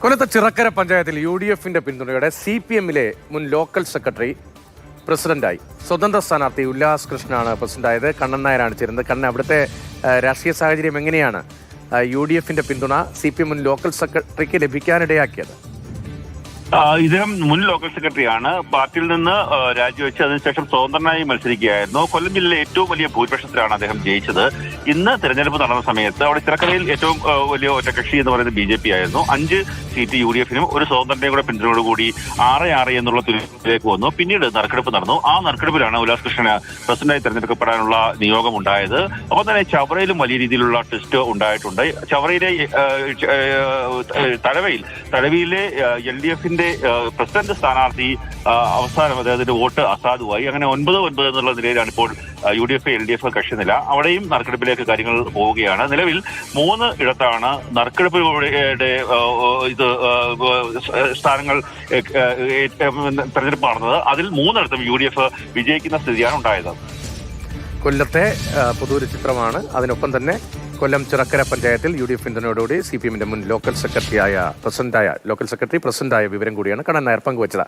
കൊല്ലത്തെ ചിറക്കര പഞ്ചായത്തിൽ UDF-ന്റെ പിന്തുണയോടെ CPM-ലെ മുൻ ലോക്കൽ സെക്രട്ടറി പ്രസിഡന്റായി. സ്വതന്ത്ര സ്ഥാനാർത്ഥി ഉല്ലാസ് കൃഷ്ണനാണ് പ്രസിഡന്റായത്. കണ്ണൻ നായരാണ് ചേരുന്നത്. കണ്ണൻ, അവിടുത്തെ രാഷ്ട്രീയ സാഹചര്യം എങ്ങനെയാണ് UDF-ന്റെ പിന്തുണ CPM മുൻ ലോക്കൽ സെക്രട്ടറിക്ക് ലഭിക്കാനിടയാക്കിയത്? ഇദ്ദേഹം മുൻ ലോക്കൽ സെക്രട്ടറിയാണ്. പാർട്ടിയിൽ നിന്ന് രാജിവെച്ച് അതിനുശേഷം സ്വതന്ത്രനായി മത്സരിക്കുകയായിരുന്നു. കൊല്ലം ജില്ലയിലെ ഏറ്റവും വലിയ ഭൂരിപക്ഷത്തിലാണ് അദ്ദേഹം ജയിച്ചത്. ഇന്ന് തെരഞ്ഞെടുപ്പ് നടന്ന സമയത്ത് അവിടെ ചിറക്കരയിൽ ഏറ്റവും വലിയ ഒറ്റകക്ഷി എന്ന് പറയുന്നത് BJP ആയിരുന്നു. 5 സീറ്റ് UDF-നും ഒരു സ്വതന്ത്രന്റെയും കൂടെ പിന്തുണയോടുകൂടി 6-6 എന്നുള്ള തുല്യത്തിലേക്ക് വന്നു. പിന്നീട് നറുക്കെടുപ്പ് നടന്നു. ആ നറുക്കെടുപ്പിലാണ് ഉല്ലാസ് കൃഷ്ണന് പ്രസിഡന്റായി തെരഞ്ഞെടുക്കപ്പെടാനുള്ള നിയോഗം ഉണ്ടായത്. ഒപ്പം തന്നെ ചവറയിലും വലിയ രീതിയിലുള്ള ട്വിസ്റ്റ് ഉണ്ടായിട്ടുണ്ട്. ചവറയിലെ തഴവയിലെ LDF-ന്റെ പ്രസിഡന്റ് സ്ഥാനാർത്ഥി അവസാനം അദ്ദേഹത്തിന്റെ വോട്ട് അസാധുവായി. അങ്ങനെ 9-9 എന്നുള്ള നിലയിലാണ് ഇപ്പോൾ UDF LDF കക്ഷി നില. അവിടെയും നറുക്കെടുപ്പിലേക്ക് കാര്യങ്ങൾ പോവുകയാണ്. നിലവിൽ 3 ഇടത്താണ് നറുക്കെടുപ്പിലൂടെ സ്ഥാനങ്ങൾ തെരഞ്ഞെടുപ്പ് നടന്നത്. അതിൽ 3 ഇടത്തും UDF വിജയിക്കുന്ന സ്ഥിതിയാണ് ഉണ്ടായത്. കൊല്ലത്തെ പുതിയൊരു ചിത്രമാണ്. അതിനൊപ്പം തന്നെ കൊല്ലം ചിറക്കര പഞ്ചായത്തിൽ UDF പിന്തുണയോടുകൂടി CPM-ന്റെ മുൻ ലോക്കൽ സെക്രട്ടറിയായ പ്രസിഡന്റായ വിവരം കൂടിയാണ് കണ്ണൻ നായർ പങ്കുവച്ചത്.